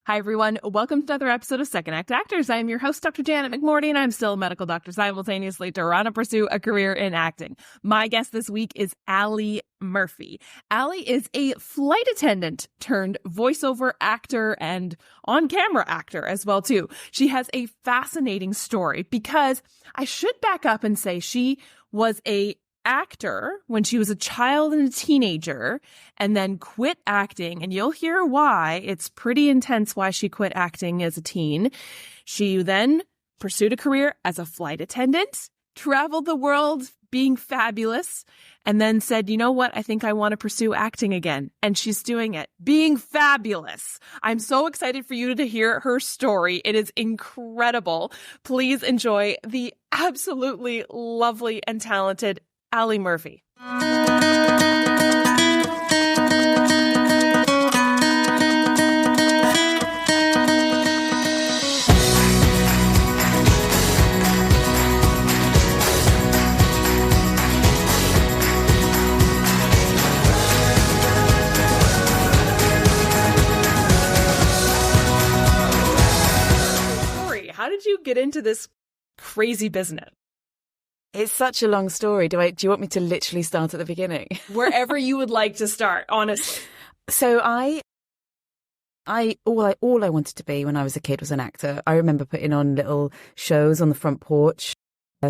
Hi, everyone. Welcome to another episode of Second Act Actors. I am your host, Dr. Janet McMorty, and I'm still a medical doctor simultaneously trying to pursue a career in acting. My guest this week is Allie Murphy. Allie is a flight attendant turned voiceover actor and on-camera actor as well, too. She has a fascinating story because I should back up and say she was a actor when she was a child and a teenager and then quit acting. And you'll hear why. It's pretty intense why she quit acting as a teen. She then pursued a career as a flight attendant, traveled the world being fabulous, and then said, you know what? I think I want to pursue acting again. And she's doing it, being fabulous. I'm so excited for you to hear her story. It is incredible. Please enjoy the absolutely lovely and talented Allie Murphy. How did you get into this crazy business? It's such a long story. Do you want me to literally start at the beginning? Wherever you would like to start, honestly. So all I wanted to be when I was a kid was an actor. I remember putting on little shows on the front porch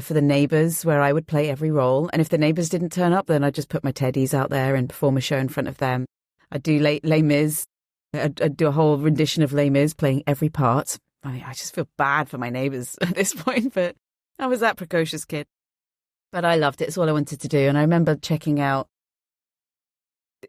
for the neighbours where I would play every role. And if the neighbours didn't turn up, then I'd just put my teddies out there and perform a show in front of them. I'd do Les Mis. I'd do a whole rendition of Les Mis, playing every part. I mean, I just feel bad for my neighbours at this point, but I was that precocious kid. But I loved it. It's all I wanted to do. And I remember checking out,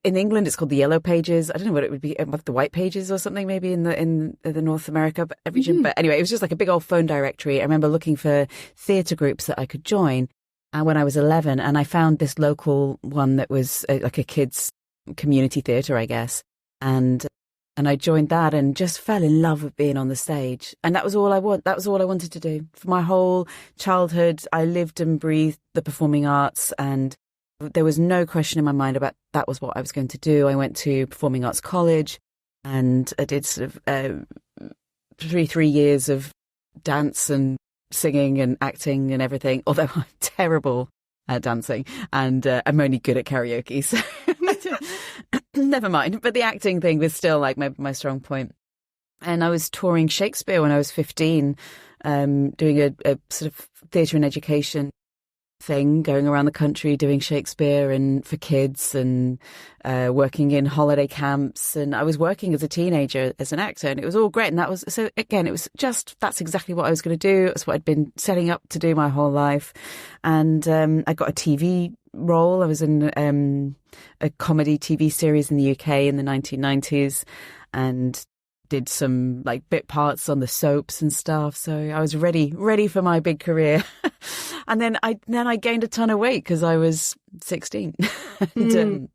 in England, it's called the Yellow Pages. I don't know what it would be, the White Pages or something, maybe in the North America region. Mm-hmm. But anyway, it was just like a big old phone directory. I remember looking for theatre groups that I could join when I was 11. And I found this local one that was like a kids' community theatre, I guess. And I joined that and just fell in love with being on the stage. And that was all I wanted to do. For my whole childhood, I lived and breathed the performing arts, and there was no question in my mind about that was what I was going to do. I went to Performing Arts College and I did sort of 3 years of dance and singing and acting and everything, although I'm terrible at dancing and I'm only good at karaoke. So never mind. But the acting thing was still like my strong point. And I was touring Shakespeare when I was 15, doing a sort of theatre and education thing, going around the country doing Shakespeare and for kids and working in holiday camps. And I was working as a teenager as an actor, and it was all great. And it was just, that's exactly what I was going to do. It's what I'd been setting up to do my whole life. And I got a TV role. I was in a comedy TV series in the UK in the 1990s and did some like bit parts on the soaps and stuff. So I was ready for my big career. And then I gained a ton of weight because I was 16 and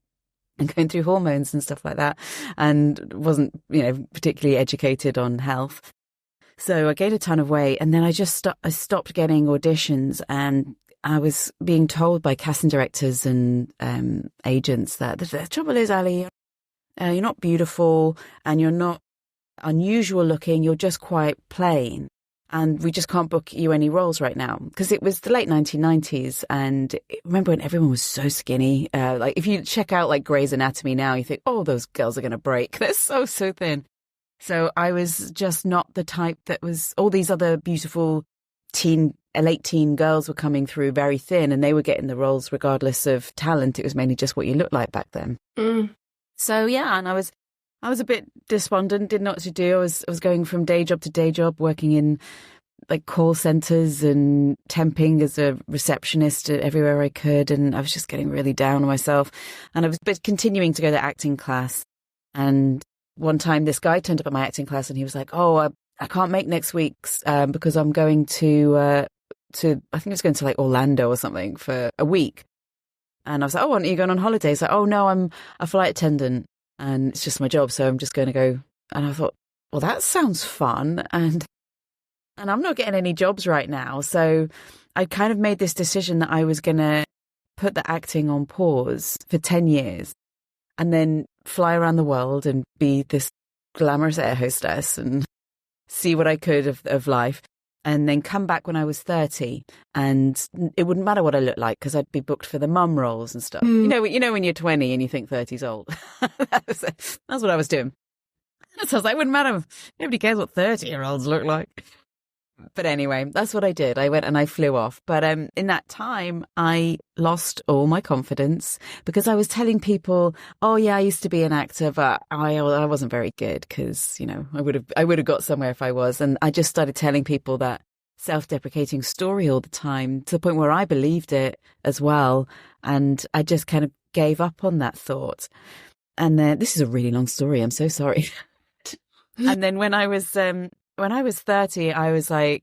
going through hormones and stuff like that, and wasn't, particularly educated on health. So I gained a ton of weight, and then I stopped getting auditions, and I was being told by casting directors and agents that the trouble is, Allie, you're not beautiful and you're not unusual looking, you're just quite plain. And we just can't book you any roles right now. Because it was the late 1990s. And remember when everyone was so skinny? Like if you check out like Grey's Anatomy now, you think, oh, those girls are going to break. They're so thin. So I was just not the type that was, all these other beautiful late teen girls were coming through very thin, and they were getting the roles regardless of talent. It was mainly just what you looked like back then. So yeah, and I was a bit despondent, didn't know what to do. I was going from day job to day job, working in like call centres and temping as a receptionist everywhere I could, and I was just getting really down on myself. And I was continuing to go to acting class. And one time this guy turned up at my acting class and he was like, oh, I can't make next week's because I'm going to I think I was going to like Orlando or something for a week. And I was like, oh, aren't you going on holiday? He's like, oh no, I'm a flight attendant and it's just my job, so I'm just going to go. And I thought, well, that sounds fun, and I'm not getting any jobs right now. So I kind of made this decision that I was going to put the acting on pause for 10 years and then fly around the world and be this glamorous air hostess and see what I could of life. And then come back when I was 30, and it wouldn't matter what I looked like because I'd be booked for the mum roles and stuff. You know when you're 20 and you think 30's old. That's what I was doing. So I was like, it wouldn't matter. Nobody cares what 30-year-olds look like. But anyway, that's what I did. I went and I flew off. But in that time, I lost all my confidence because I was telling people, oh, yeah, I used to be an actor, but I wasn't very good because, I would have got somewhere if I was. And I just started telling people that self-deprecating story all the time to the point where I believed it as well. And I just kind of gave up on that thought. And then this is a really long story. I'm so sorry. And then when I was 30, I was like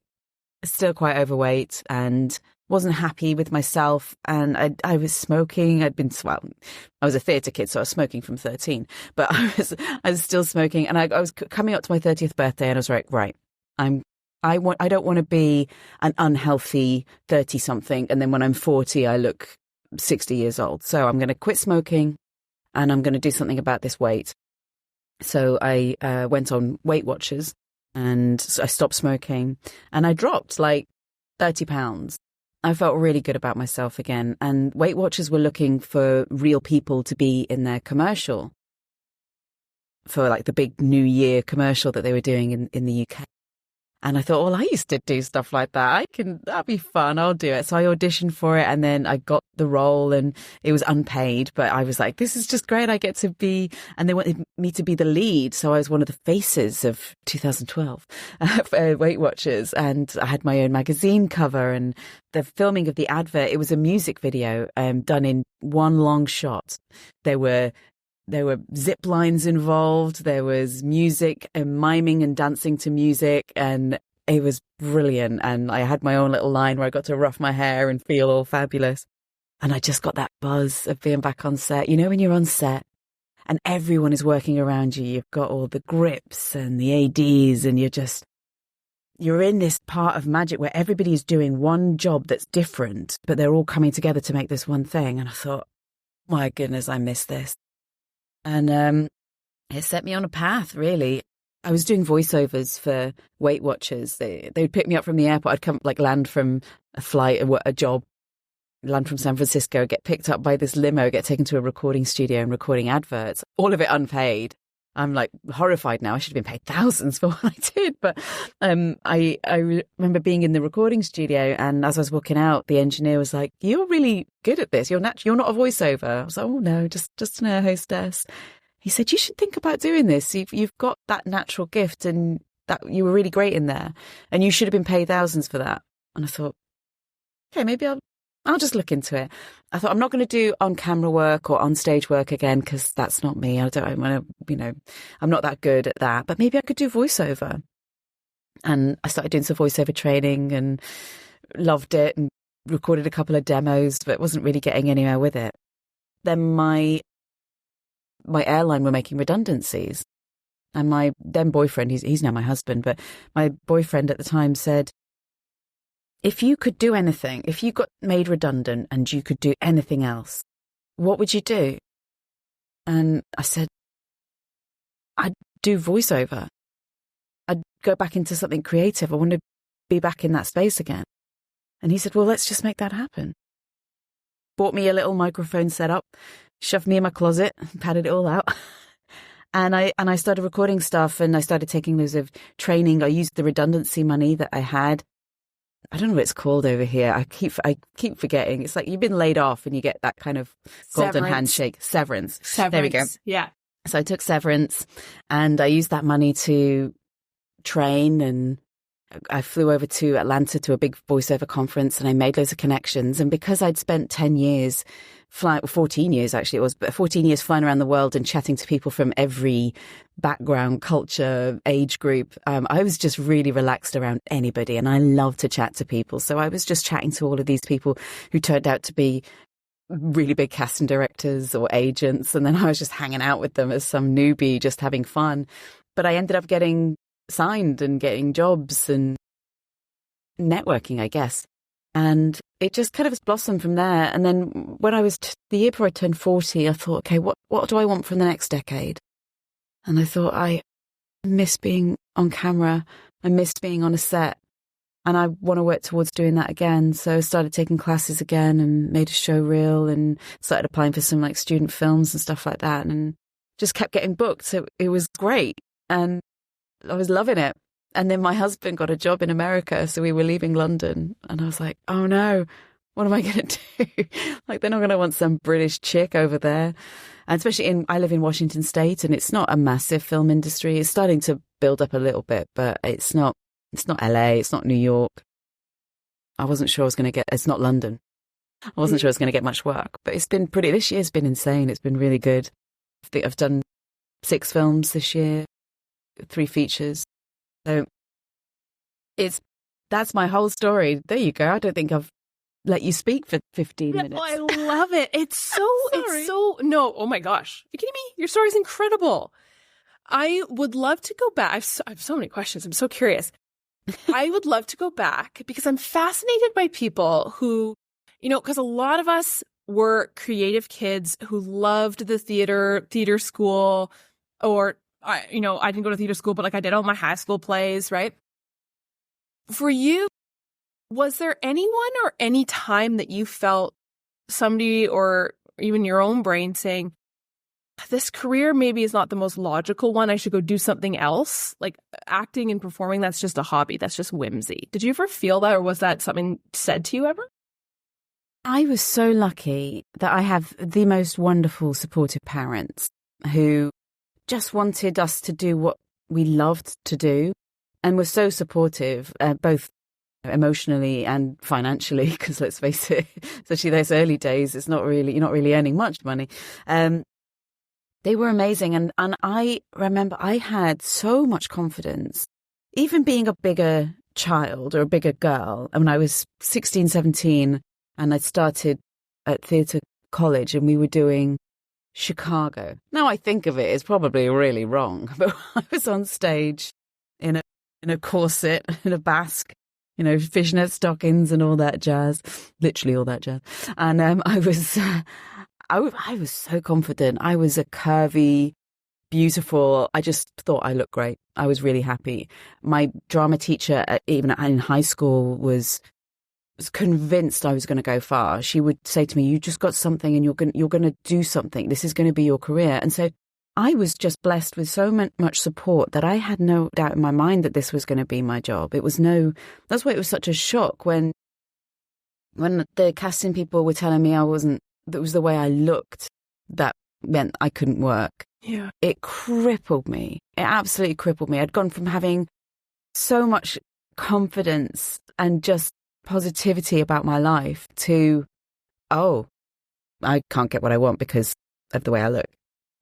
still quite overweight and wasn't happy with myself. And I was smoking. I was a theatre kid, so I was smoking from 13, but I was still smoking. And I was coming up to my 30th birthday and I was like, right, I don't want to be an unhealthy 30 something. And then when I'm 40, I look 60 years old. So I'm going to quit smoking and I'm going to do something about this weight. So I went on Weight Watchers and so I stopped smoking and I dropped like 30 pounds. I felt really good about myself again. And Weight Watchers were looking for real people to be in their commercial for like the big New Year commercial that they were doing in the UK. And I thought, well, I used to do stuff like that. That'll be fun. I'll do it. So I auditioned for it and then I got the role and it was unpaid, but I was like, this is just great. I get to be, and they wanted me to be the lead. So I was one of the faces of 2012 Weight Watchers, and I had my own magazine cover and the filming of the advert. It was a music video done in one long shot. There were zip lines involved. There was music and miming and dancing to music. And it was brilliant. And I had my own little line where I got to rough my hair and feel all fabulous. And I just got that buzz of being back on set. When you're on set and everyone is working around you, you've got all the grips and the ADs and you're in this part of magic where everybody is doing one job that's different, but they're all coming together to make this one thing. And I thought, my goodness, I miss this. And it set me on a path, really. I was doing voiceovers for Weight Watchers. They would pick me up from the airport. I'd come, land from a flight, a job, land from San Francisco, get picked up by this limo, get taken to a recording studio and recording adverts, all of it unpaid. I'm like horrified now. I should have been paid thousands for what I did. But I remember being in the recording studio, and as I was walking out, the engineer was like, "You're really good at this. You're not a voiceover." I was like, "Oh no, just an air hostess." He said, "You should think about doing this. You've got that natural gift, and that you were really great in there, and you should have been paid thousands for that." And I thought, okay, maybe I'll just look into it. I thought, I'm not going to do on-camera work or on-stage work again because that's not me. I'm not that good at that. But maybe I could do voiceover. And I started doing some voiceover training and loved it and recorded a couple of demos, but wasn't really getting anywhere with it. Then my airline were making redundancies. And my then boyfriend, he's now my husband, but my boyfriend at the time said, if you could do anything, if you got made redundant and you could do anything else, what would you do? And I said, I'd do voiceover. I'd go back into something creative. I want to be back in that space again. And he said, well, let's just make that happen. Bought me a little microphone setup, shoved me in my closet, padded it all out. And I started recording stuff, and I started taking loads of training. I used the redundancy money that I had. I don't know what it's called over here. I keep forgetting. It's like you've been laid off and you get that kind of golden handshake. Severance. There we go. Yeah. So I took severance and I used that money to train, and I flew over to Atlanta to a big voiceover conference, and I made loads of connections. And because I'd spent 14 years actually it was, but 14 years flying around the world and chatting to people from every background, culture, age group, I was just really relaxed around anybody, and I love to chat to people. So I was just chatting to all of these people who turned out to be really big casting directors or agents, and then I was just hanging out with them as some newbie, just having fun. But I ended up getting signed and getting jobs and networking, I guess. And it just kind of blossomed from there. And then when I was the year before I turned 40, I thought, okay, what do I want from the next decade? And I thought, I miss being on camera. I missed being on a set. And I want to work towards doing that again. So I started taking classes again and made a show reel and started applying for some like student films and stuff like that. And just kept getting booked. So it was great. And I was loving it. And then my husband got a job in America. So we were leaving London. And I was like, oh no, what am I going to do? Like, they're not going to want some British chick over there. And especially I live in Washington State, and it's not a massive film industry. It's starting to build up a little bit, but it's not LA, it's not New York. I wasn't sure I was going to get, it's not London. I wasn't sure I was going to get much work, but this year's been insane. It's been really good. I think I've done 6 films this year, 3 features. So that's my whole story. There you go. I don't think I've let you speak for 15 minutes. Oh, I love it. No, oh my gosh. Are you kidding me? Your story's incredible. I would love to go back. I have so many questions. I'm so curious. I would love to go back because I'm fascinated by people who, because a lot of us were creative kids who loved the theater school, or, I didn't go to theater school, but like I did all my high school plays, right? For you, was there anyone or any time that you felt somebody or even your own brain saying, this career maybe is not the most logical one, I should go do something else? Like acting and performing, that's just a hobby. That's just whimsy. Did you ever feel that, or was that something said to you ever? I was so lucky that I have the most wonderful, supportive parents who just wanted us to do what we loved to do and were so supportive, both emotionally and financially, because let's face it, especially those early days, you're not really earning much money. They were amazing. And I remember I had so much confidence, even being a bigger child or a bigger girl. And when I was 16, 17, and I started at theatre college and we were doing Chicago. Now I think of it, it's probably really wrong, but I was on stage in a corset, in a basque, fishnet stockings and all that jazz, literally all that jazz. And I was so confident. I was a curvy, beautiful. I just thought I looked great. I was really happy. My drama teacher, even in high school, was convinced I was going to go far. She would say to me, "You just got something, and you're going to do something. This is going to be your career." And so I was just blessed with so much support that I had no doubt in my mind that this was going to be my job. That's why it was such a shock when the casting people were telling me that was the way I looked that meant I couldn't work. Yeah. It crippled me. It absolutely crippled me. I'd gone from having so much confidence and just positivity about my life to, I can't get what I want because of the way I look.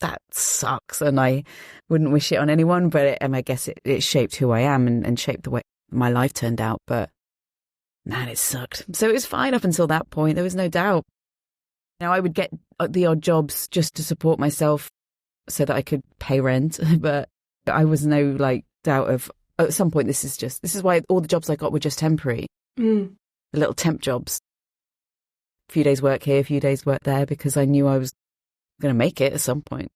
That sucks, and I wouldn't wish it on anyone, but I guess it shaped who I am and shaped the way my life turned out, but man, it sucked. So it was fine up until that point. There was no doubt. Now, I would get the odd jobs just to support myself so that I could pay rent, but I was no doubt of, at some point, this is why all the jobs I got were just temporary. The little temp jobs. A few days work here, a few days work there, because I knew I was going to make it at some point.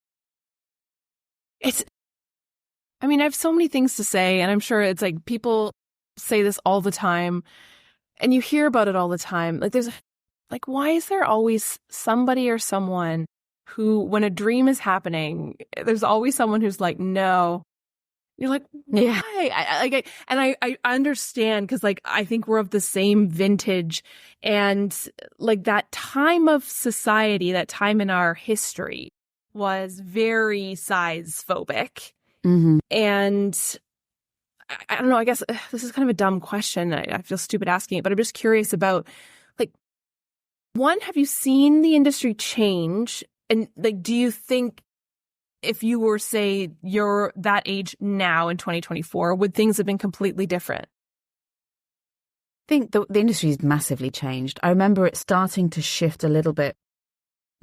I have so many things to say, and I'm sure it's like people say this all the time, and you hear about it all the time. Why is there always somebody or someone who, when a dream is happening, there's always someone who's like, no. You're like, why? Yeah. I understand, because I think we're of the same vintage, and that time of society, that time in our history was very size phobic. Mm-hmm. And I don't know, I guess this is kind of a dumb question. I feel stupid asking it, but I'm just curious about, one, have you seen the industry change? And do you think if you were, say, you're that age now in 2024, would things have been completely different? I think the industry's massively changed. I remember it starting to shift a little bit,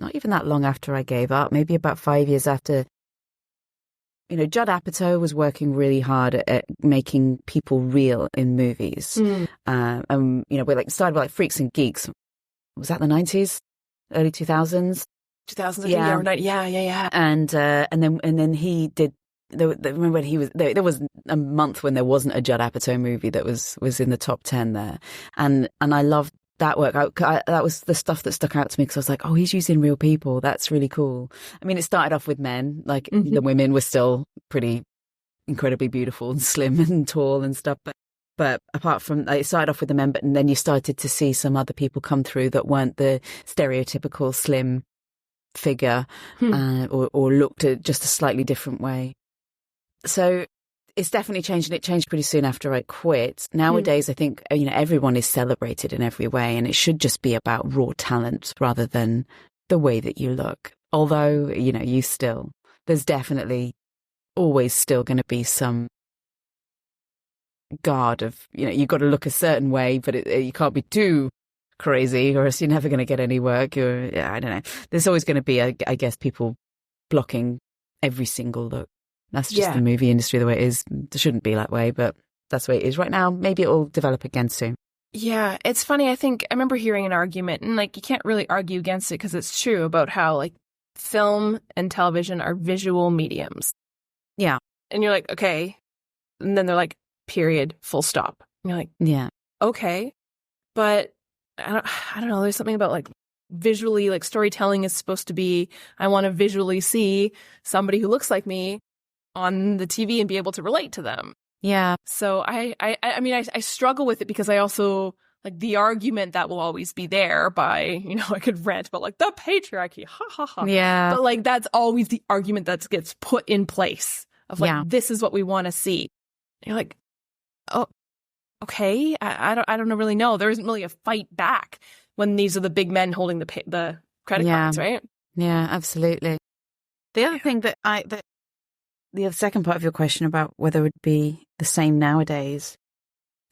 not even that long after I gave up, maybe about 5 years after. Judd Apatow was working really hard at making people real in movies. We started with Freaks and Geeks. Was that the 90s? Early 2000s? 2000s, yeah. Yeah. And then he did remember when he was there was a month when there wasn't a Judd Apatow movie that was in the top 10 there, and I loved that work. That was the stuff that stuck out to me because I was like, oh, he's using real people. That's really cool. I mean, it started off with men, like the women were still pretty incredibly beautiful and slim and tall and stuff, but apart from, it started off with the men, but then you started to see some other people come through that weren't the stereotypical slim figure or looked at just a slightly different way. So it's definitely changed, and it changed pretty soon after I quit. Nowadays, I think, everyone is celebrated in every way, and it should just be about raw talent rather than the way that you look. Although, there's definitely always still going to be some guard of, you've got to look a certain way, but you can't be too crazy or else you're never going to get any work. I don't know. There's always going to be, I guess, people blocking every single look. That's just the movie industry the way it is. It shouldn't be that way, but that's the way it is right now. Maybe it'll develop again soon. Yeah, it's funny. I remember hearing an argument, and you can't really argue against it because it's true, about how film and television are visual mediums. Yeah. And you're like, okay. And then they're like, period, full stop. And you're like, yeah, okay. But I don't know. There's something about visually, storytelling is supposed to be, I want to visually see somebody who looks like me on the TV and be able to relate to them. Yeah. So I mean, I struggle with it because I also the argument that will always be there by, I could rant about the patriarchy, ha ha ha. Yeah. But that's always the argument that gets put in place of this is what we want to see. And you're like, oh, okay. I don't really know. There isn't really a fight back when these are the big men holding the credit cards, right? Yeah, absolutely. The other thing the second part of your question about whether it would be the same nowadays,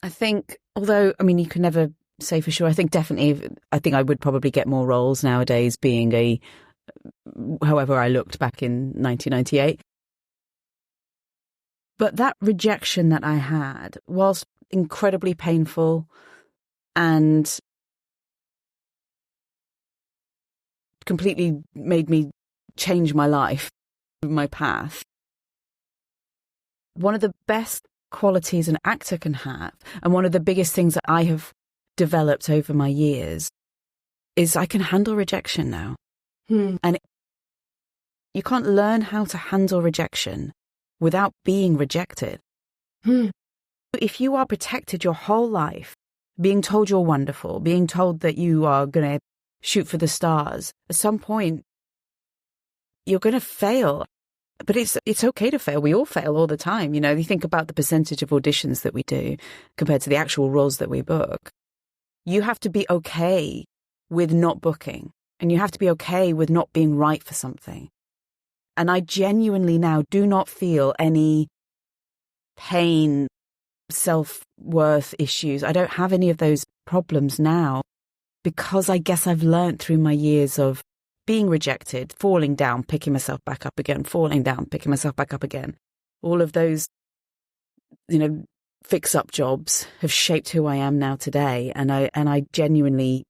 I think, although, I mean, you can never say for sure, I think I would probably get more roles nowadays being however I looked back in 1998. But that rejection that I had, whilst incredibly painful and completely made me change my life, my path, one of the best qualities an actor can have, and one of the biggest things that I have developed over my years, is I can handle rejection now. And you can't learn how to handle rejection without being rejected. If you are protected your whole life, being told you're wonderful, being told that you are going to shoot for the stars, at some point you're going to fail. But it's okay to fail. We all fail all the time. You think about the percentage of auditions that we do compared to the actual roles that we book. You have to be okay with not booking, and you have to be okay with not being right for something. And I genuinely now do not feel any pain, self-worth issues. I don't have any of those problems now because I guess I've learned through my years of being rejected, falling down, picking myself back up again, falling down, picking myself back up again. All of those, fix-up jobs have shaped who I am now today. And I genuinely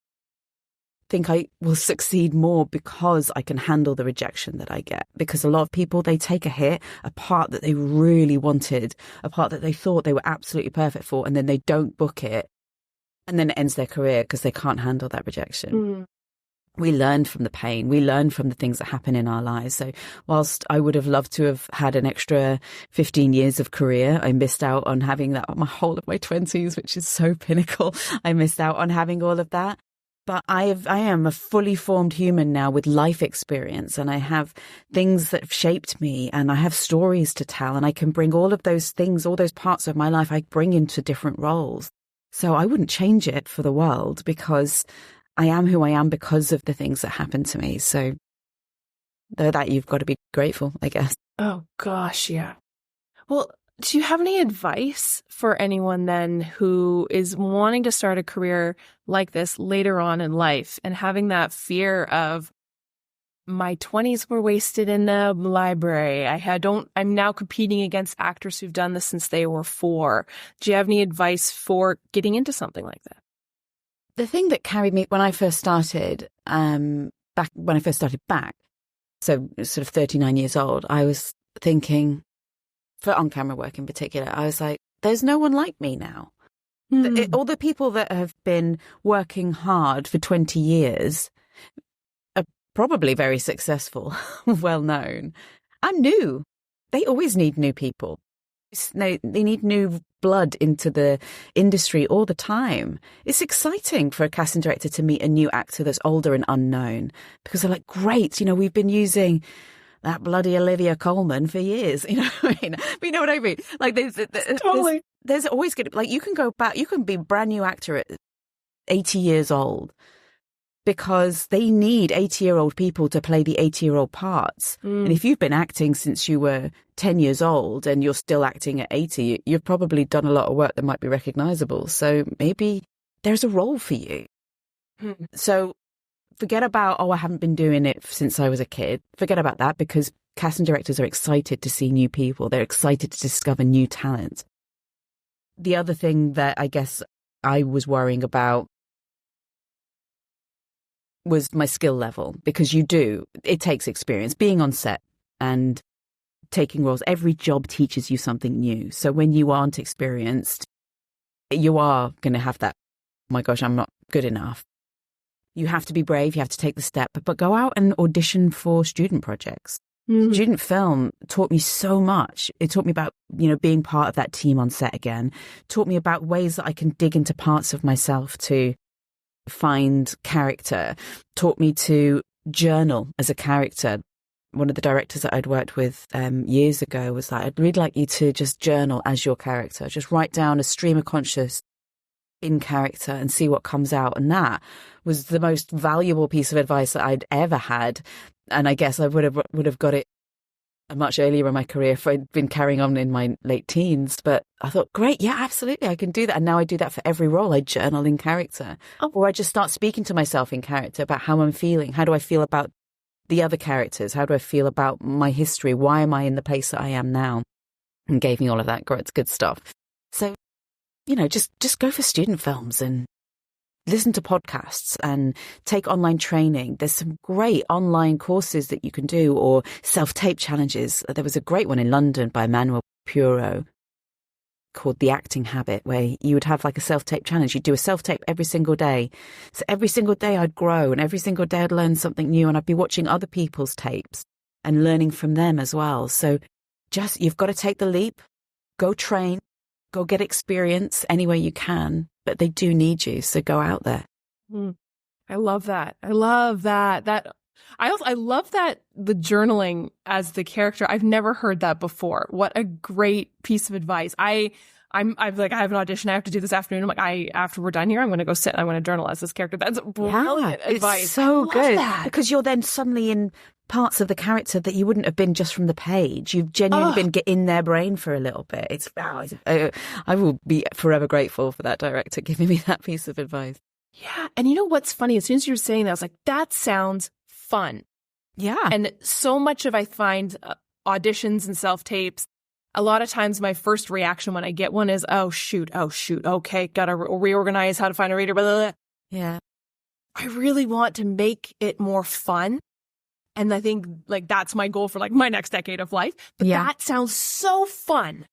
think I will succeed more because I can handle the rejection that I get. Because a lot of people, they take a hit, a part that they really wanted, a part that they thought they were absolutely perfect for, and then they don't book it. And then it ends their career because they can't handle that rejection. We learn from the pain. We learn from the things that happen in our lives. So whilst I would have loved to have had an extra 15 years of career, I missed out on having that my whole of my 20s, which is so pinnacle. I missed out on having all of that. But I am a fully formed human now with life experience, and I have things that have shaped me, and I have stories to tell, and I can bring all of those things, all those parts of my life I bring into different roles. So I wouldn't change it for the world because I am who I am because of the things that happened to me. So that you've got to be grateful, I guess. Oh, gosh, yeah. Well, do you have any advice for anyone then who is wanting to start a career like this later on in life and having that fear of my 20s were wasted in the library? I'm now competing against actors who've done this since they were 4. Do you have any advice for getting into something like that? The thing that carried me when I first started, back, so sort of 39 years old, I was thinking, for on-camera work in particular, I was like, there's no one like me now. All the people that have been working hard for 20 years are probably very successful, well known. I'm new. They always need new people. They need new blood into the industry all the time. It's exciting for a casting director to meet a new actor that's older and unknown, because they're like, great, we've been using that bloody Olivia Colman for years. You know what I mean? But you know what I mean? Like Totally. There's always going to, like, you can go back, you can be a brand new actor at 80 years old, because they need 80-year-old people to play the 80-year-old parts. And if you've been acting since you were 10 years old and you're still acting at 80, you've probably done a lot of work that might be recognizable. So maybe there's a role for you. So forget about, I haven't been doing it since I was a kid. Forget about that, because casting directors are excited to see new people. They're excited to discover new talent. The other thing that I guess I was worrying about was my skill level, because it takes experience being on set and taking roles. Every job teaches you something new. So when you aren't experienced, you are going to have that, oh my gosh, I'm not good enough. You have to be brave. You have to take the step, but go out and audition for student projects. Student film taught me so much. It taught me about, being part of that team on set again. Taught me about ways that I can dig into parts of myself to find character. Taught me to journal as a character. One of the directors that I'd worked with years ago was like, I'd really like you to just journal as your character. Just write down a stream of conscious in character and see what comes out. And that was the most valuable piece of advice that I'd ever had. And I guess I would have got it much earlier in my career if I'd been carrying on in my late teens. But I thought, great, yeah, absolutely, I can do that. And now I do that for every role. I journal in character. Or I just start speaking to myself in character about how I'm feeling. How do I feel about the other characters? How do I feel about my history? Why am I in the place that I am now? And gave me all of that good stuff. So, just go for student films and listen to podcasts and take online training. There's some great online courses that you can do, or self-tape challenges. There was a great one in London by Manuel Puro called The Acting Habit, where you would have like a self-tape challenge. You'd do a self-tape every single day. So every single day I'd grow, and every single day I'd learn something new, and I'd be watching other people's tapes and learning from them as well. So you've got to take the leap, go train, go get experience any way you can. But they do need you, so go out there. I love that. I love that. I love that, the journaling as the character. I've never heard that before. What a great piece of advice. I have an audition I have to do this afternoon. I'm like, after we're done here, I'm going to go sit and I'm going to journal as this character. That's brilliant advice. It's so good, because you're then suddenly in parts of the character that you wouldn't have been just from the page. You've genuinely been in their brain for a little bit. I will be forever grateful for that director giving me that piece of advice. Yeah. And you know what's funny? As soon as you were saying that, I was like, that sounds fun. Yeah. And so much of, I find, auditions and self-tapes, a lot of times my first reaction when I get one is, oh, shoot. Okay, got to reorganize how to find a reader. Blah, blah, blah. Yeah. I really want to make it more fun. And I think that's my goal for my next decade of life. But that sounds so fun.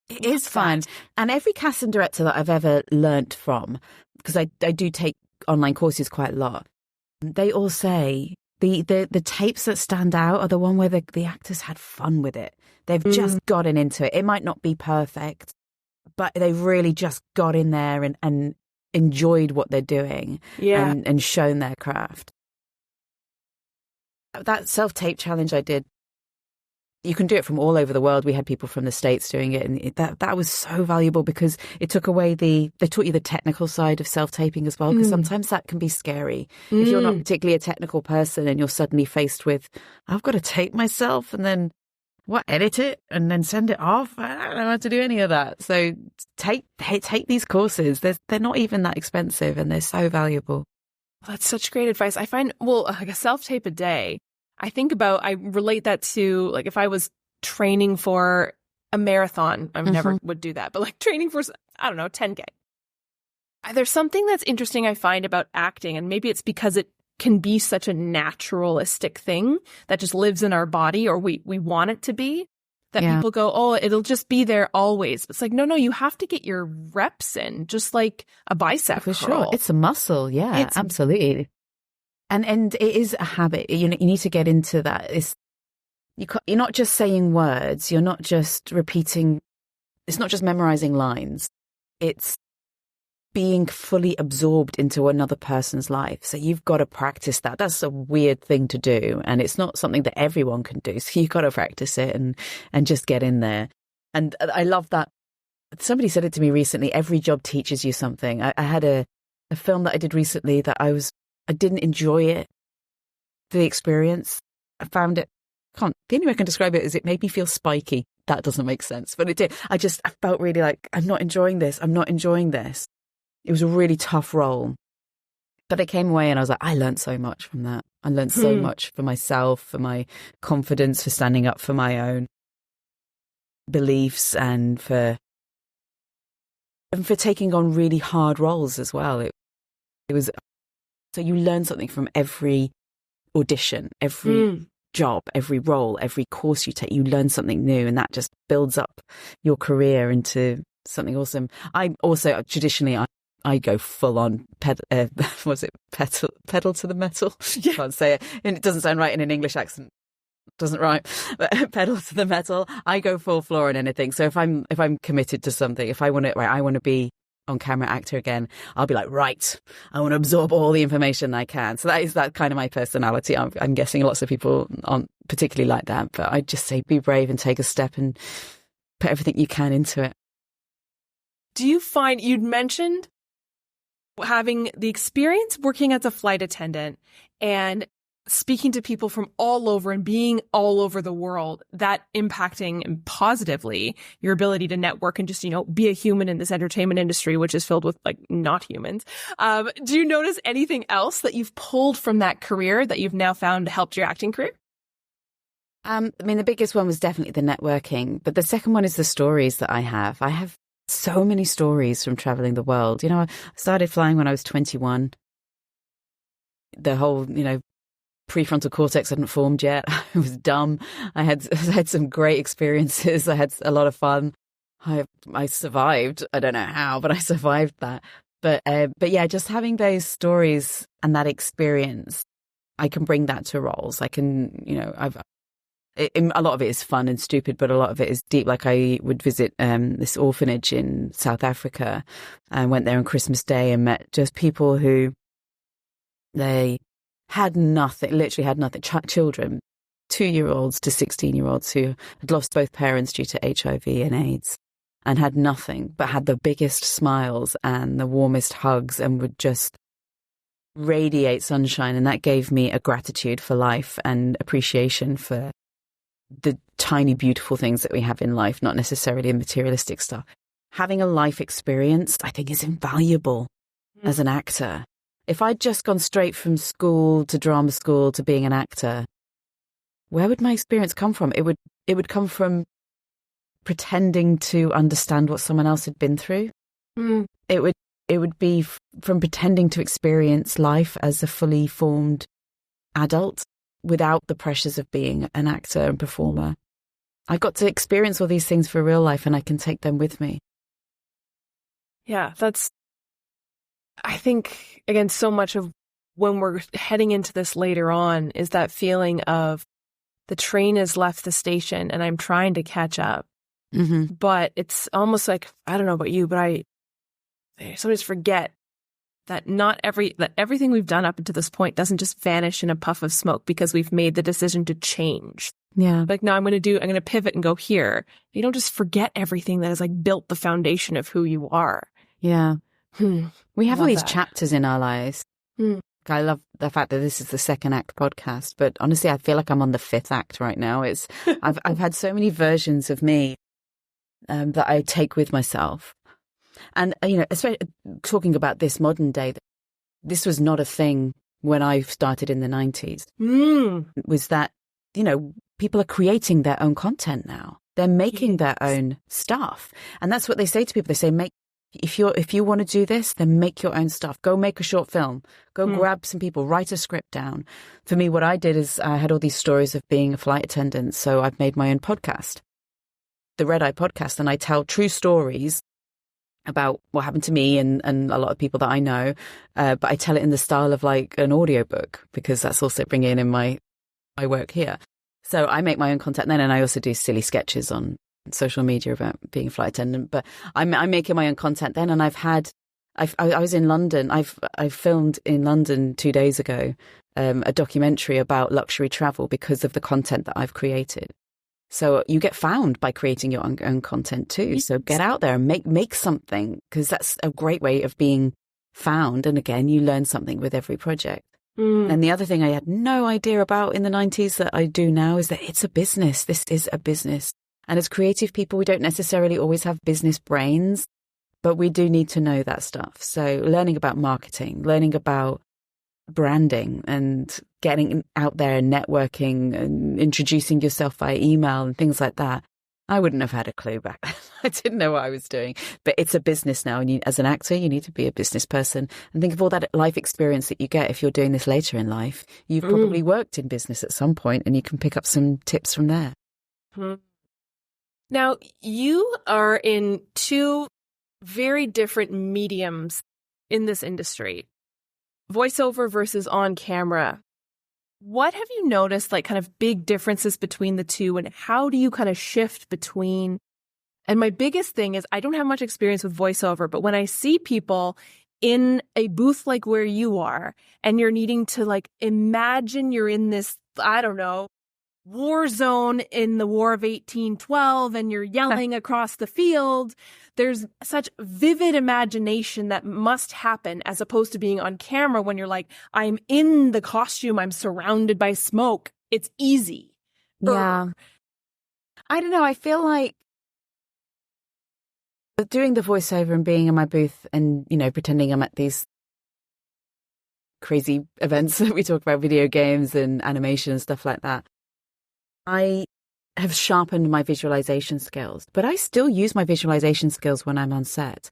It is fun. And every casting director that I've ever learnt from, because I do take online courses quite a lot, they all say the tapes that stand out are the one where the actors had fun with it. They've just gotten into it. It might not be perfect, but they've really just got in there and enjoyed what they're doing and shown their craft. That self-tape challenge I did, you can do it from all over the world. We had people from the States doing it, and that was so valuable, because it took away they taught you the technical side of self-taping as well, because sometimes that can be scary. If you're not particularly a technical person and you're suddenly faced with, I've got to tape myself and then edit it and then send it off. I don't know how to do any of that. So take these courses. They're not even that expensive, and they're so valuable. That's such great advice. I find, like a self-tape a day, I relate that to, if I was training for a marathon, I never would do that, but training for, 10K. There's something that's interesting I find about acting, and maybe it's because it can be such a naturalistic thing that just lives in our body, or we want it to be. that people go, oh, it'll just be there always. It's like, no, you have to get your reps in, just like a bicep for curl. sure. It's a muscle. Yeah, absolutely. And it is a habit. You need to get into that. You're not just saying words. You're not just repeating. It's not just memorizing lines. It's being fully absorbed into another person's life. So you've got to practice that. That's a weird thing to do. And it's not something that everyone can do. So you've got to practice it and just get in there. And I love that. Somebody said it to me recently. Every job teaches you something. I had a film that I did recently that I didn't enjoy it. The experience. I found it. The only way I can describe it is it made me feel spiky. That doesn't make sense, but it did. I felt really like, I'm not enjoying this. I'm not enjoying this. It was a really tough role. But I came away and I was like, I learned so much from that. I learned so much for myself, for my confidence, for standing up for my own beliefs and for taking on really hard roles as well. It was, so you learn something from every audition, every job, every role, every course you take, you learn something new, and that just builds up your career into something awesome. I also traditionally I go full on pedal to the metal. Yeah. Can't say it, and it doesn't sound right in an English accent. Doesn't rhyme, but pedal to the metal. I go full floor on anything. So if I'm committed to something, if I want to be on camera actor again, I'll be like, right, I want to absorb all the information I can. So that kind of my personality. I'm guessing lots of people aren't particularly like that, but I just say be brave and take a step and put everything you can into it. Do you find, you'd mentioned having the experience working as a flight attendant and speaking to people from all over and being all over the world, that impacting positively your ability to network and just, be a human in this entertainment industry, which is filled with like not humans. Do you notice anything else that you've pulled from that career that you've now found helped your acting career? The biggest one was definitely the networking, but the second one is the stories that I have. I have so many stories from traveling the world. I started flying when I was 21. The whole, prefrontal cortex hadn't formed yet. I was dumb. I had some great experiences. I had a lot of fun. I survived. I don't know how, but I survived that. But yeah, just having those stories and that experience, I can bring that to roles. I can, a lot of it is fun and stupid, but a lot of it is deep. Like I would visit this orphanage in South Africa and went there on Christmas Day and met just people who they had nothing, literally had nothing. Children, 2-year-olds to 16-year-olds who had lost both parents due to HIV and AIDS and had nothing, but had the biggest smiles and the warmest hugs and would just radiate sunshine. And that gave me a gratitude for life and appreciation for the tiny, beautiful things that we have in life, not necessarily materialistic stuff. Having a life experience, I think, is invaluable as an actor. If I'd just gone straight from school to drama school to being an actor, where would my experience come from? It would come from pretending to understand what someone else had been through. It would be from pretending to experience life as a fully formed adult without the pressures of being an actor and performer. I got to experience all these things for real life, and I can take them with me. Yeah, I think, again, so much of when we're heading into this later on is that feeling of the train has left the station and I'm trying to catch up. Mm-hmm. But it's almost like, I don't know about you, but I sometimes forget that everything we've done up until this point doesn't just vanish in a puff of smoke because we've made the decision to change. Yeah. Like, now I'm going to pivot and go here. You don't just forget everything that has like built the foundation of who you are. Yeah. We have all these chapters in our lives. I love the fact that this is the second act podcast, but honestly, I feel like I'm on the fifth act right now. I've had so many versions of me that I take with myself. And, especially talking about this modern day, this was not a thing when I started in the 90s. It was that, people are creating their own content now. They're making their own stuff. And that's what they say to people. They say, if you want to do this, then make your own stuff. Go make a short film. Go grab some people. Write a script down. For me, what I did is I had all these stories of being a flight attendant. So I've made my own podcast. the Red Eye podcast and I tell true stories about what happened to me and a lot of people that I know. But I tell it in the style of like an audiobook, because that's also bringing in my work here. So I make my own content then, and I also do silly sketches on social media about being a flight attendant. But I'm making my own content then, and I was in London. I filmed in London 2 days ago a documentary about luxury travel because of the content that I've created. So you get found by creating your own content too. So get out there and make something, because that's a great way of being found. And again, you learn something with every project. And the other thing I had no idea about in the 90s that I do now is that it's a business. This is a business. And as creative people, we don't necessarily always have business brains, but we do need to know that stuff. So learning about marketing, learning about branding and getting out there and networking and introducing yourself via email and things like that. I wouldn't have had a clue back then. I didn't know what I was doing, but it's a business now. And as an actor, you need to be a business person and think of all that life experience that you get. If you're doing this later in life, you've probably worked in business at some point and you can pick up some tips from there. Now, you are in two very different mediums in this industry. Voiceover versus on camera. What have you noticed, like kind of big differences between the two, and how do you kind of shift between? And my biggest thing is I don't have much experience with voiceover, but when I see people in a booth like where you are and you're needing to like imagine you're in this, I don't know, war zone in the War of 1812 and you're yelling across the field. There's such vivid imagination that must happen as opposed to being on camera when you're like, I'm in the costume, I'm surrounded by smoke. It's easy. Yeah. I don't know. I feel like doing the voiceover and being in my booth and, you know, pretending I'm at these crazy events that we talk about, video games and animation and stuff like that. I have sharpened my visualization skills, but I still use my visualization skills when I'm on set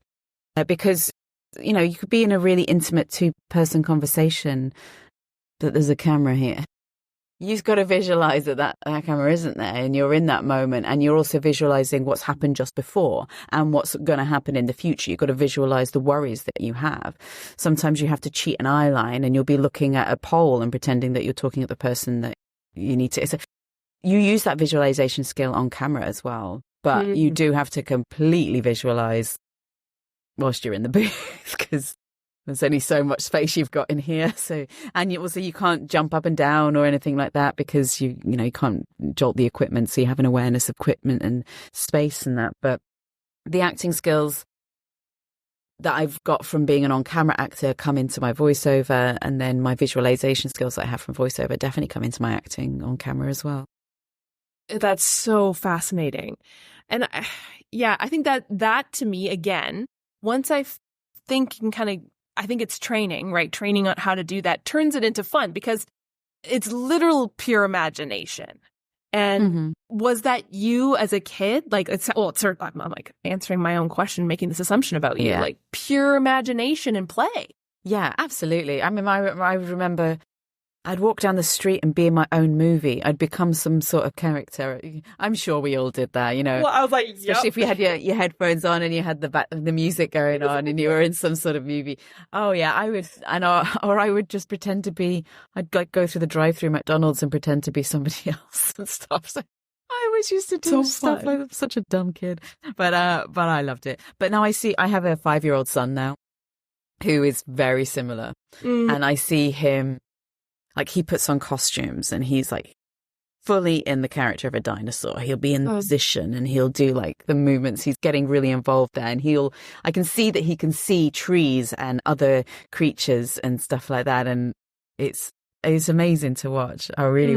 because, you know, you could be in a really intimate two-person conversation, but there's a camera here. You've got to visualize that camera isn't there and you're in that moment, and you're also visualizing what's happened just before and what's going to happen in the future. You've got to visualize the worries that you have. Sometimes you have to cheat an eye line and you'll be looking at a pole and pretending that you're talking at the person that you need to. You use that visualization skill on camera as well, but you do have to completely visualize whilst you're in the booth because there's only so much space you've got in here. So, and you can't jump up and down or anything like that because you can't jolt the equipment. So you have an awareness of equipment and space and that. But the acting skills that I've got from being an on-camera actor come into my voiceover, and then my visualization skills that I have from voiceover definitely come into my acting on camera as well. That's so fascinating. And I think that to me, again, once I think and kind of, I think it's training, right? Training on how to do that turns it into fun because it's literal pure imagination. And was that you as a kid? Like, I'm like answering my own question, making this assumption about you, like pure imagination and play. Yeah, absolutely. I mean, I remember I'd walk down the street and be in my own movie. I'd become some sort of character. I'm sure we all did that, you know. Well, I was like, especially if you had your headphones on and you had the music going on and you were in some sort of movie. Oh yeah, or I would just pretend to be. I'd like go through the drive-through McDonald's and pretend to be somebody else and stuff. So I always used to do stuff like that. Such a dumb kid, but I loved it. But now I have a 5-year-old son now, who is very similar, and I see him. Like, he puts on costumes and he's like fully in the character of a dinosaur. He'll be in the position and he'll do like the movements. He's getting really involved there, and I can see that he can see trees and other creatures and stuff like that. And it's amazing to watch. I really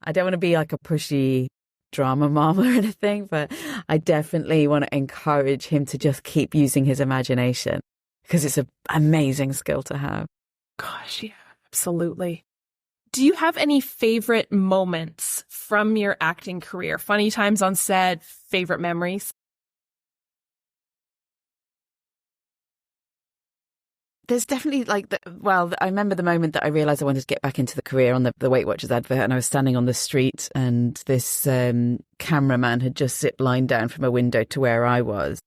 I don't want to be like a pushy drama mom or anything, but I definitely want to encourage him to just keep using his imagination because it's an amazing skill to have. Gosh, yeah. Absolutely. Do you have any favorite moments from your acting career? Funny times on set, favorite memories? There's definitely I remember the moment that I realized I wanted to get back into the career on the Weight Watchers advert, and I was standing on the street and this cameraman had just zip lined down from a window to where I was.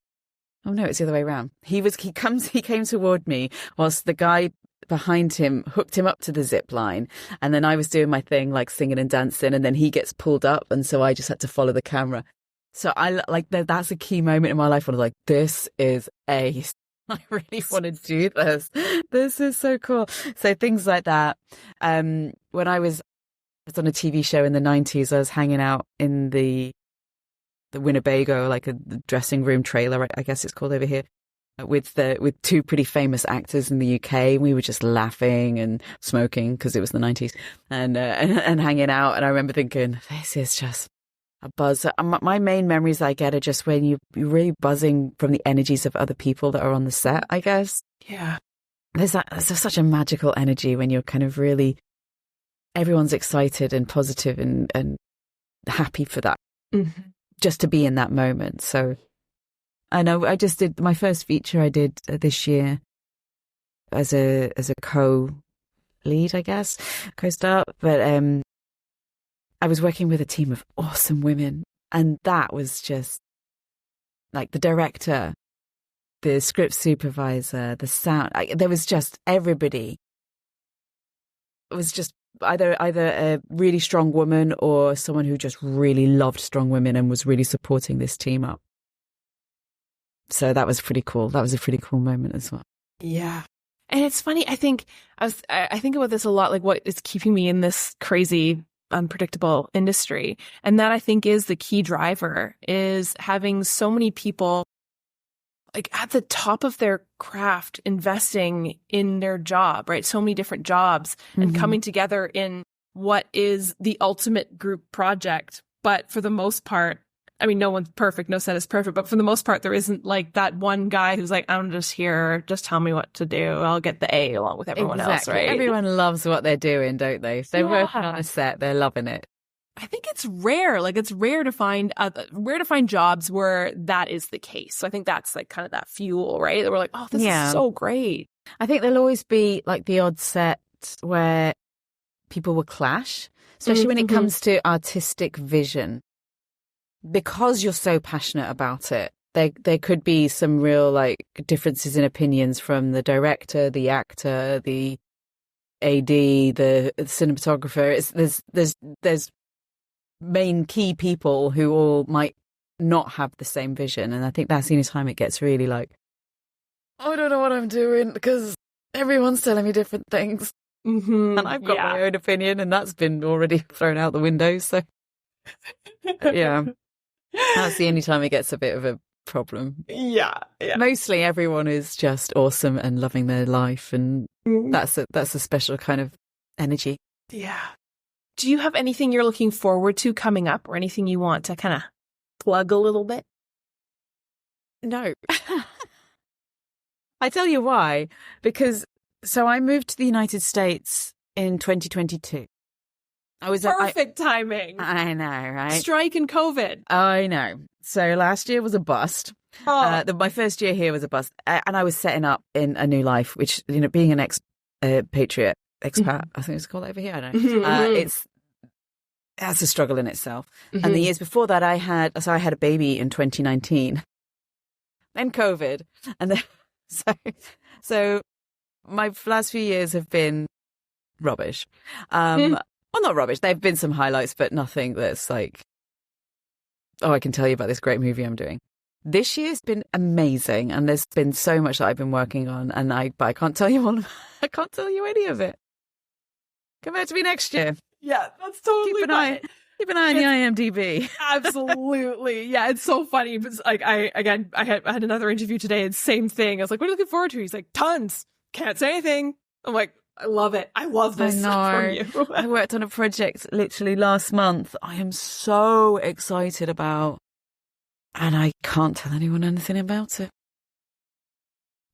Oh no, it's the other way around. He came toward me whilst the guy behind him hooked him up to the zip line, and then I was doing my thing like singing and dancing, and then he gets pulled up, and so I just had to follow the camera. So I that's a key moment in my life when I was like, this is ace. I really want to do this. This is so cool. So things like that. When I was on a TV show in the 90s, I was hanging out in the Winnebago, like a dressing room trailer, I guess it's called over here, with two pretty famous actors in the UK. We were just laughing and smoking because it was the 90s and hanging out. And I remember thinking, this is just a buzz. My main memories I get are just when you're really buzzing from the energies of other people that are on the set, I guess. Yeah. There's such a magical energy when you're kind of really, everyone's excited and positive and happy for that, just to be in that moment. So I know I did my first feature I did this year as a co-lead, I guess, co-star, but I was working with a team of awesome women, and that was just like the director, the script supervisor, the sound. There was just everybody. It was just either a really strong woman or someone who just really loved strong women and was really supporting this team up. So that was pretty cool. That was a pretty cool moment as well. Yeah. And it's funny. I think about this a lot, like what is keeping me in this crazy, unpredictable industry. And that I think is the key driver, is having so many people like at the top of their craft, investing in their job, right? So many different jobs and coming together in what is the ultimate group project. But for the most part, I mean, no one's perfect. No set is perfect. But for the most part, there isn't like that one guy who's like, I'm just here. Just tell me what to do. I'll get the A along with everyone else, right? Everyone loves what they're doing, don't they? If they're working on a set, they're loving it. I think it's rare. Like it's rare to find jobs where that is the case. So I think that's like kind of that fuel, right? That we're like, oh, this is so great. I think there'll always be like the odd set where people will clash, especially when it comes to artistic vision. Because you're so passionate about it, there could be some real like differences in opinions from the director, the actor, the AD, the cinematographer. There's main key people who all might not have the same vision, and I think that's the only time it gets really like, I don't know what I'm doing because everyone's telling me different things, and I've got my own opinion, and that's been already thrown out the window. So yeah. That's the only time it gets a bit of a problem. Yeah. Mostly everyone is just awesome and loving their life, and that's a special kind of energy. Yeah. Do you have anything you're looking forward to coming up, or anything you want to kind of plug a little bit? No. I tell you why. Because I moved to the United States in 2022. Perfect timing. I know, right? Strike and COVID. I know. So last year was a bust. My first year here was a bust. And I was setting up in a new life, which, you know, being an expat, I think it's called over here, I don't know. That's a struggle in itself. And the years before that, I had a baby in 2019. Then COVID. And then, so my last few years have been rubbish. Well, not rubbish. There have been some highlights, but nothing that's like, oh, I can tell you about this great movie I'm doing. This year's been amazing, and there's been so much that I've been working on, but I can't tell you all. I can't tell you any of it. Come back to me next year. Yeah, that's totally fine. Keep an eye on the IMDb. Absolutely. Yeah, it's so funny. But like I had another interview today, and same thing. I was like, what are you looking forward to? He's like, tons. Can't say anything. I'm like, I love it. I love this. I know. From you. I worked on a project literally last month. I am so excited about, and I can't tell anyone anything about it.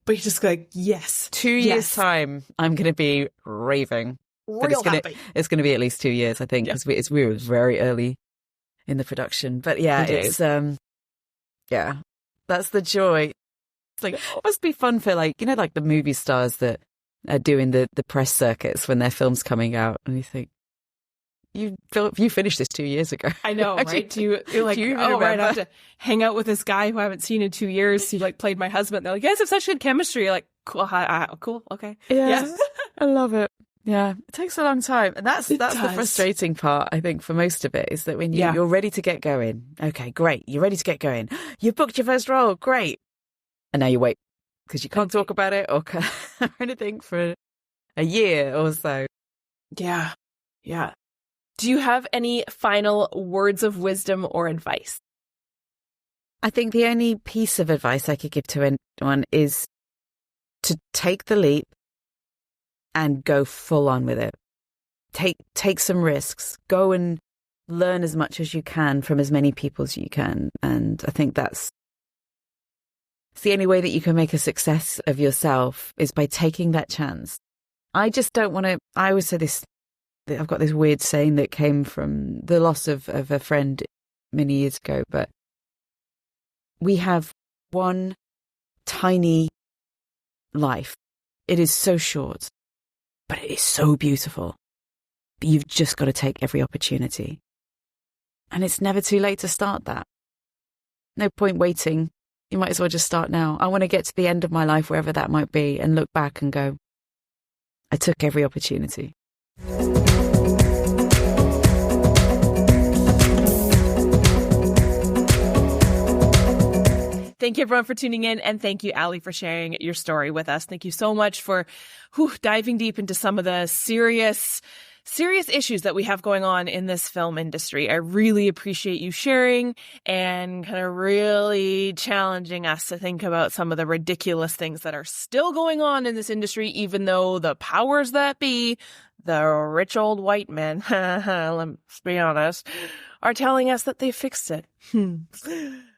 But you're just like, yes. 2 years time, I'm going to be raving. Happy. It's going to be at least 2 years, I think, because we were very early in the production. But yeah, it's that's the joy. It's like, it must be fun for like, like the movie stars that are doing the press circuits when their film's coming out. And you think, you finished this 2 years ago. I know, right? You're like, right, I have to hang out with this guy who I haven't seen in 2 years. He like played my husband. They're like, you guys have such good chemistry. You're like, cool, cool, okay. Yeah. I love it. Yeah, it takes a long time. And that's the frustrating part, I think, for most of it, is that when you're ready to get going. Okay, great. You're ready to get going. You've booked your first role. Great. And now you wait because you can't talk about it or anything for a year or so. Yeah. Yeah. Do you have any final words of wisdom or advice? I think the only piece of advice I could give to anyone is to take the leap and go full on with it. Take some risks. Go and learn as much as you can from as many people as you can. And I think it's the only way that you can make a success of yourself is by taking that chance. I just don't want to, I always say this, I've got this weird saying that came from the loss of a friend many years ago, but we have one tiny life. It is so short, but it is so beautiful. But you've just got to take every opportunity. And it's never too late to start that. No point waiting. You might as well just start now. I want to get to the end of my life, wherever that might be, and look back and go, I took every opportunity. Thank you, everyone, for tuning in. And thank you, Ali, for sharing your story with us. Thank you so much for diving deep into some of the serious issues that we have going on in this film industry. I really appreciate you sharing and kind of really challenging us to think about some of the ridiculous things that are still going on in this industry, even though the powers that be, the rich old white men, let's be honest, are telling us that they fixed it.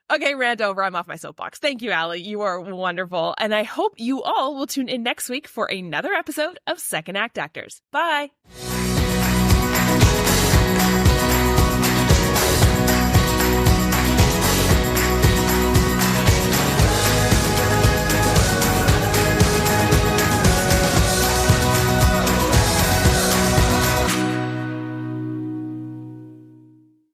Okay, rant over. I'm off my soapbox. Thank you, Ali. You are wonderful. And I hope you all will tune in next week for another episode of Second Act Actors. Bye.